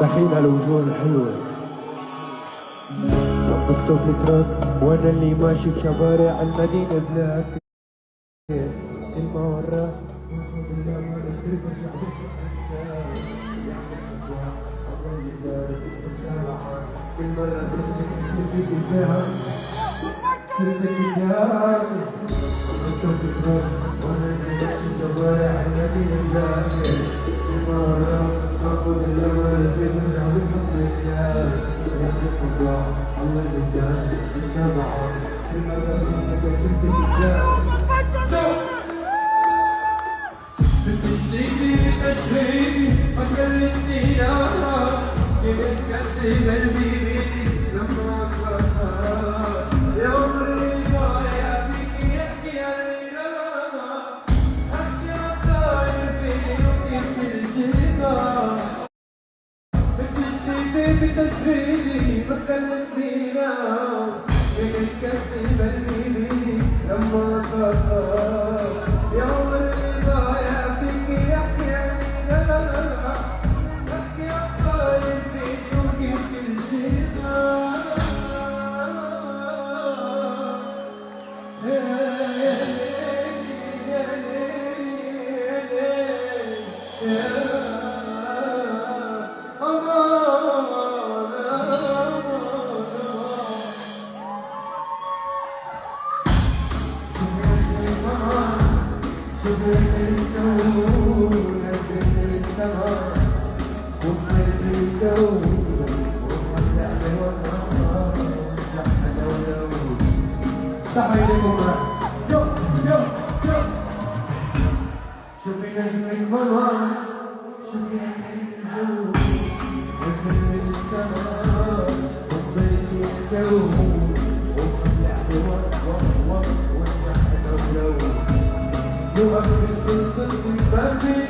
دخيل الوجوه الحلوة مكتوب التراك وانا اللي ماشي في شوارع المدينة بلاك كلمة وراه كل مرة سيرتك الذهب سيرتك الذهب مكتوب التراك وانا اللي ماشي في شوارع المدينة بلاك كلمة وراه أقول الأول في مرجع بالحب الخيال يحب الله الله الرجال السبعة كلمة تنسك سنتك الجال بتشتيني بتشتيني ما كلمتني لا كنت كسي قلبي لما أصبحها يوم الرضا يا فيك يحكي علينا أحكي عالصاير فيني وكيف الجنة بتشتيني ما خلتنينا كنت كسي قلبي لما أصبحها يوم الرضا يا فيك يحكي علينا أحكي عالصاير فيني وكيف الجنة شفت الجو نزل السما وقفت الجو وطلع بالوطن لحنا ولو تحية لكم يو يو يو شوفي نجم القمر شوفي الجو نزل السما وقفت الجو وطلع بالوطن لحنا ولو You have been